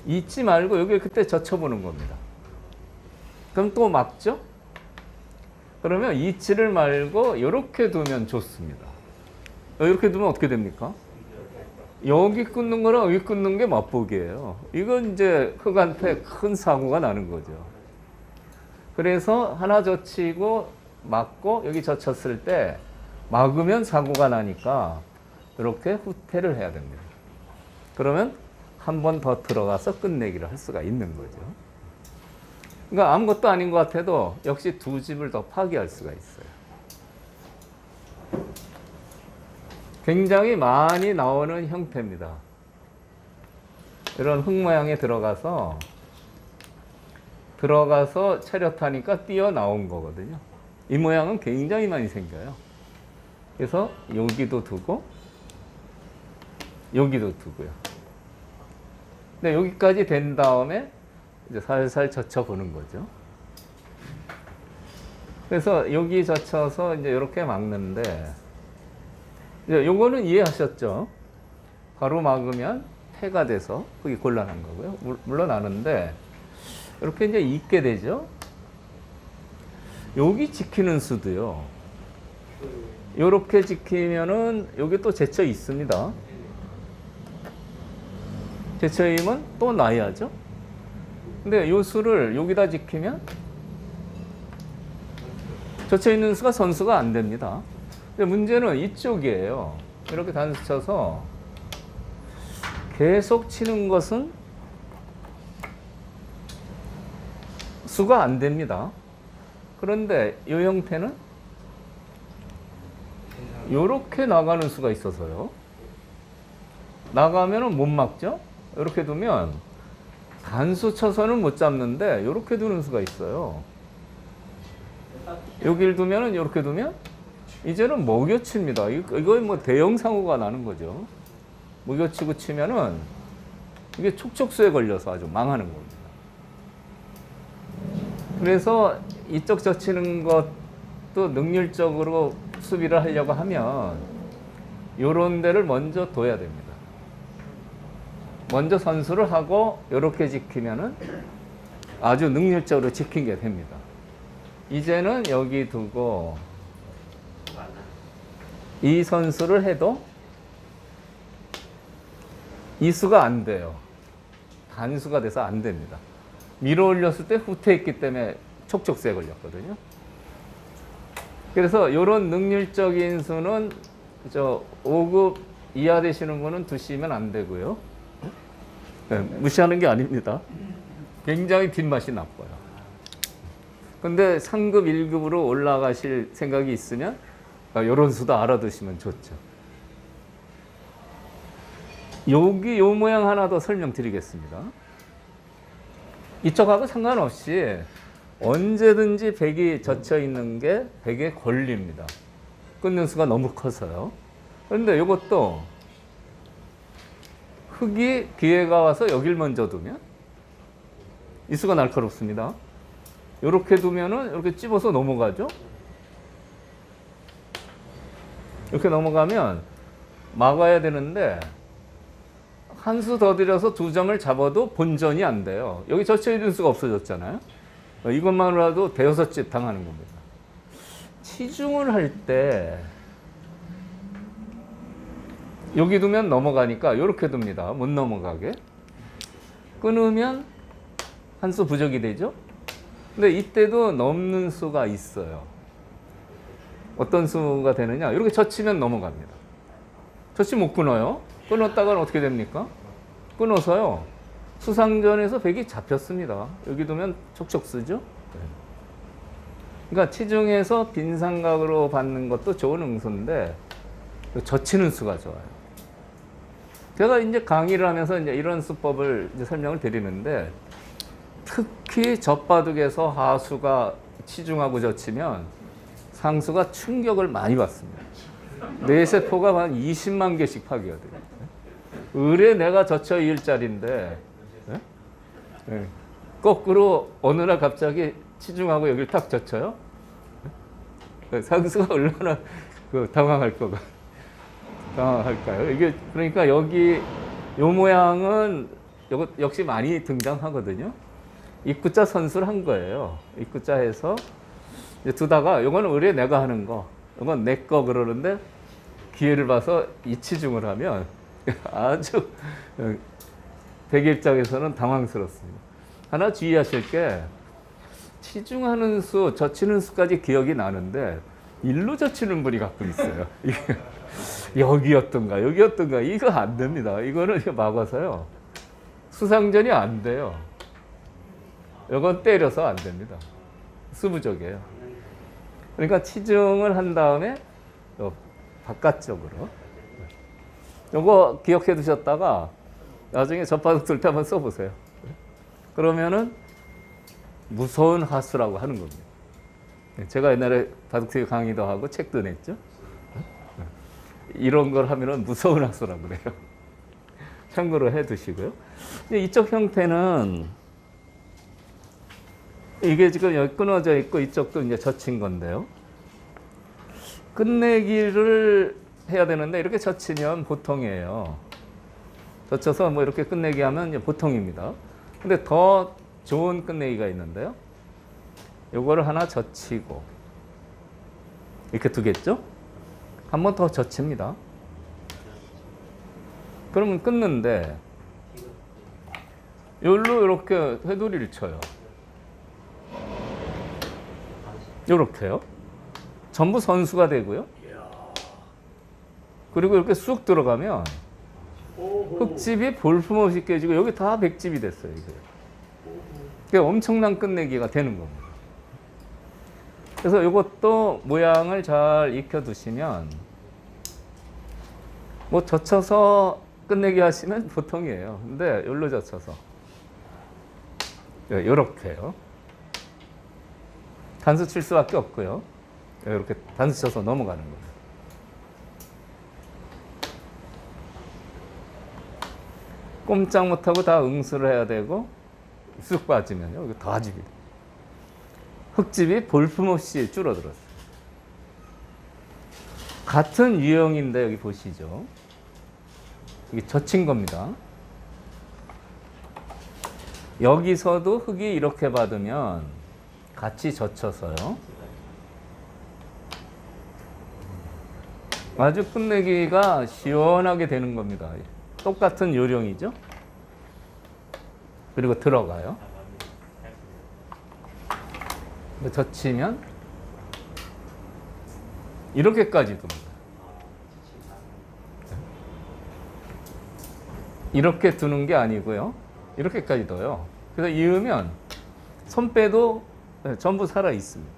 잊지 말고 여기 그때 젖혀보는 겁니다. 그럼 또 막죠? 그러면 잊지를 말고 이렇게 두면 좋습니다. 이렇게 두면 어떻게 됩니까? 여기 끊는 거랑 여기 끊는 게 맛보기예요. 이건 이제 흑한테 큰 사고가 나는 거죠. 그래서 하나 젖히고 막고 여기 젖혔을 때 막으면 사고가 나니까 이렇게 후퇴를 해야 됩니다. 그러면 한 번 더 들어가서 끝내기를 할 수가 있는 거죠. 그러니까 아무것도 아닌 것 같아도 역시 두 집을 더 파기할 수가 있어요. 굉장히 많이 나오는 형태입니다. 이런 흙 모양에 들어가서 차렷하니까 뛰어나온 거거든요. 이 모양은 굉장히 많이 생겨요. 그래서 여기도 두고 여기도 두고요. 근데 여기까지 된 다음에 이제 살살 젖혀보는 거죠. 그래서 여기 젖혀서 이제 이렇게 막는데, 이제 요거는 이해하셨죠? 바로 막으면 폐가 돼서 그게 곤란한 거고요. 물론 아는데, 이렇게 이제 잊게 되죠? 여기 지키는 수도요. 요렇게 지키면은 여기 또 제쳐 있습니다. 제쳐임은 또 놔야죠. 근데 요 수를 여기다 지키면 젖혀 있는 수가 선수가 안 됩니다. 근데 문제는 이쪽이에요. 이렇게 단수 쳐서 계속 치는 것은 수가 안 됩니다. 그런데 이 형태는 이렇게 나가는 수가 있어서요. 나가면은 못 막죠? 이렇게 두면 단수 쳐서는 못 잡는데 이렇게 두는 수가 있어요. 여기를 두면은 이렇게 두면 이제는 먹여칩니다. 이거 뭐 대형 사고가 나는 거죠. 먹여치고 치면은 이게 촉촉수에 걸려서 아주 망하는 겁니다. 그래서 이쪽 젖히는 것도 능률적으로 수비를 하려고 하면 요런 데를 먼저 둬야 됩니다. 먼저 선수를 하고 이렇게 지키면은 아주 능률적으로 지킨 게 됩니다. 이제는 여기 두고 이 선수를 해도 이 수가 안 돼요. 단수가 돼서 안 됩니다. 밀어 올렸을 때 후퇴했기 때문에 촉촉수에 걸렸거든요. 그래서 이런 능률적인 수는 5급 이하 되시는 분은 두시면 안 되고요. 네, 무시하는 게 아닙니다. 굉장히 뒷맛이 나빠요. 근데 상급 1급으로 올라가실 생각이 있으면 이런 수도 알아두시면 좋죠. 여기 요 모양 하나 더 설명드리겠습니다. 이쪽하고 상관없이 언제든지 백이 젖혀 있는 게 백에 걸립니다. 끊는 수가 너무 커서요. 그런데 이것도 흙이 기회가 와서 여길 먼저 두면 이 수가 날카롭습니다. 이렇게 두면은 이렇게 찝어서 넘어가죠. 이렇게 넘어가면 막아야 되는데 한 수 더 들여서 두 점을 잡아도 본전이 안 돼요. 여기 젖혀 있는 수가 없어졌잖아요. 이것만으로도 대여섯 집 당하는 겁니다. 치중을 할 때 여기 두면 넘어가니까 이렇게 둡니다. 못 넘어가게. 끊으면 한 수 부족이 되죠. 근데 이때도 넘는 수가 있어요. 어떤 수가 되느냐? 이렇게 젖히면 넘어갑니다. 젖히면 못 끊어요. 끊었다가는 어떻게 됩니까? 끊어서요. 수상전에서 백이 잡혔습니다. 여기 두면 촉촉수죠. 그러니까 치중해서 빈삼각으로 받는 것도 좋은 응수인데 젖히는 수가 좋아요. 제가 이제 강의를 하면서 이제 이런 수법을 이제 설명을 드리는데 특히 젖바둑에서 하수가 치중하고 젖히면 상수가 충격을 많이 받습니다. 뇌세포가 한 20만 개씩 파괴하거든요. 을에 내가 젖혀 2일짜리인데 네? 거꾸로 어느 날 갑자기 치중하고 여기를 탁 젖혀요. 상수가 얼마나 당황할까요? 이게 그러니까 여기 요 모양은 이거 역시 많이 등장하거든요. 입구자 선수를 한 거예요. 입구자 해서 이제 두다가 이거는 의뢰 내가 하는 거, 이건 내 거 그러는데 기회를 봐서 이치중을 하면 아주 대개 입장에서는 당황스럽습니다. 하나 주의하실 게 치중하는 수, 젖히는 수까지 기억이 나는데 일로 젖히는 분이 가끔 있어요. 이게 여기였던가 이거 안 됩니다. 이거는 막아서요. 수상전이 안 돼요. 이건 때려서 안 됩니다. 수부족이에요. 그러니까 치중을 한 다음에 바깥쪽으로. 이거 기억해 두셨다가 나중에 전파독 쓸 때 한번 써보세요. 그러면은 무서운 하수라고 하는 겁니다. 제가 옛날에 바둑투기 강의도 하고 책도 냈죠. 이런 걸 하면은 무서운 하수라고 그래요. 참고로 해 두시고요. 이쪽 형태는 이게 지금 여기 끊어져 있고 이쪽도 이제 젖힌 건데요. 끝내기를 해야 되는데 이렇게 젖히면 보통이에요. 젖혀서 뭐 이렇게 끝내기 하면 이제 보통입니다. 근데 더 좋은 끝내기가 있는데요. 요거를 하나 젖히고 이렇게 두겠죠? 한 번 더 젖힙니다. 그러면 끊는데 여기로 이렇게 회돌이를 쳐요. 요렇게요. 전부 선수가 되고요. 그리고 이렇게 쑥 들어가면 흙집이 볼품없이 깨지고 여기 다 백집이 됐어요. 이게 엄청난 끝내기가 되는 겁니다. 그래서 이것도 모양을 잘 익혀두시면 뭐 젖혀서 끝내기 하시면 보통이에요. 근데 여기로 젖혀서 이렇게요. 단수 칠 수밖에 없고요. 이렇게 단수 쳐서 넘어가는 거예요. 꼼짝 못하고 다 응수를 해야 되고 쑥 빠지면요. 이거 다 집이 돼요. 흙집이 볼품없이 줄어들었어요. 같은 유형인데 여기 보시죠. 이게 젖힌 겁니다. 여기서도 흙이 이렇게 받으면 같이 젖혀서요. 아주 끝내기가 시원하게 되는 겁니다. 똑같은 요령이죠. 그리고 들어가요. 젖히면 이렇게까지 둡니다. 이렇게 두는 게 아니고요. 이렇게까지 둬요. 그래서 이으면 손빼도 전부 살아 있습니다.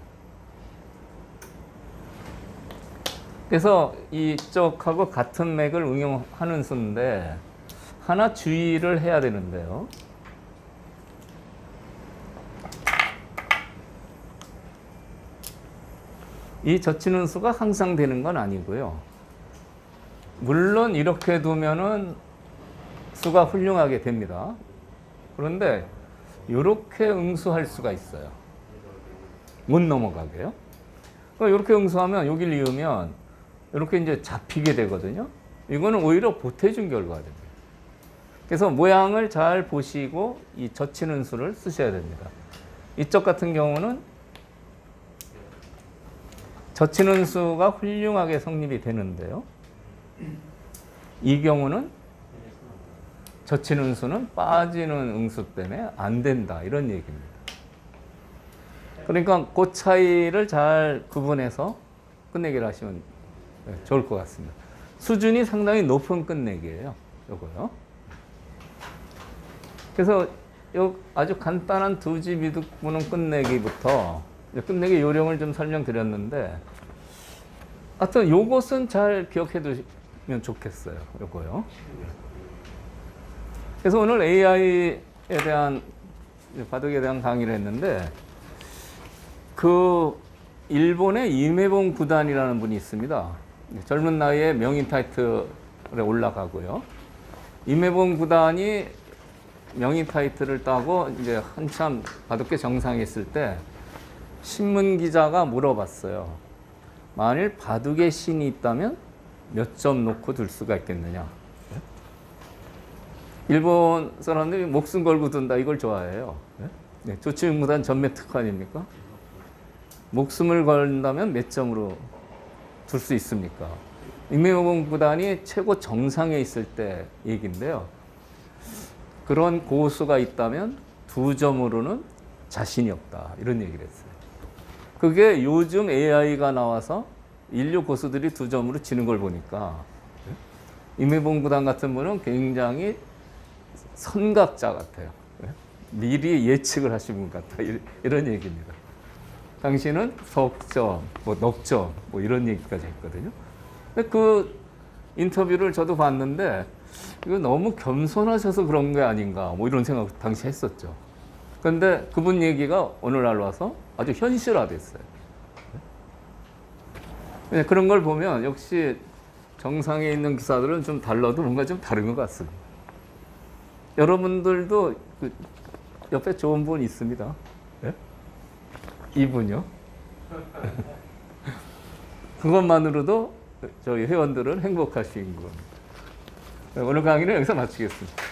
그래서 이쪽하고 같은 맥을 응용하는 수인데 하나 주의를 해야 되는데요. 이 젖히는 수가 항상 되는 건 아니고요. 물론 이렇게 두면은 수가 훌륭하게 됩니다. 그런데 이렇게 응수할 수가 있어요. 못 넘어가게요. 이렇게 응수하면 여기를 이으면 이렇게 이제 잡히게 되거든요. 이거는 오히려 보태준 결과가 됩니다. 그래서 모양을 잘 보시고 이 젖히는 수를 쓰셔야 됩니다. 이쪽 같은 경우는 젖히는 수가 훌륭하게 성립이 되는데요. 이 경우는 젖히는 수는 빠지는 응수 때문에 안 된다. 이런 얘기입니다. 그러니까 그 차이를 잘 구분해서 끝내기를 하시면 좋을 것 같습니다. 수준이 상당히 높은 끝내기예요. 요거요. 그래서 요 아주 간단한 두 집 이득 보는 끝내기부터 끝내기 요령을 좀 설명드렸는데 하여튼 요것은 잘 기억해 두시면 좋겠어요. 요거요. 그래서 오늘 AI에 대한 바둑에 대한 강의를 했는데 그 일본의 이메본 구단이라는 분이 있습니다. 젊은 나이에 명인 타이틀에 올라가고요. 이메본 구단이 명인 타이틀을 따고 이제 한참 바둑계 정상에 있을 때 신문 기자가 물어봤어요. 만일 바둑의 신이 있다면 몇 점 놓고 둘 수가 있겠느냐. 일본 사람들이 목숨 걸고 둔다 이걸 좋아해요. 네? 조치명무단 전매 특허 아닙니까? 목숨을 걸다면 몇 점으로 둘 수 있습니까? 인민공구단이 최고 정상에 있을 때 얘기인데요. 그런 고수가 있다면 2점으로는 자신이 없다. 이런 얘기를 했어요. 그게 요즘 AI가 나와서 인류 고수들이 2점으로 지는 걸 보니까 인민공구단 같은 분은 굉장히 선각자 같아요. 미리 예측을 하신 분 같다. 이런 얘기입니다. 당신은 석점, 뭐 넉점, 뭐 이런 얘기까지 했거든요. 그 인터뷰를 저도 봤는데 이거 너무 겸손하셔서 그런 게 아닌가 뭐 이런 생각 당시 했었죠. 그런데 그분 얘기가 오늘날 와서 아주 현실화됐어요. 그런 걸 보면 역시 정상에 있는 기사들은 좀 달라도 뭔가 좀 다른 것 같습니다. 여러분들도 그 옆에 좋은 분 있습니다. 네? 이분요. 그것만으로도 저희 회원들은 행복하신 겁니다. 오늘 강의는 여기서 마치겠습니다.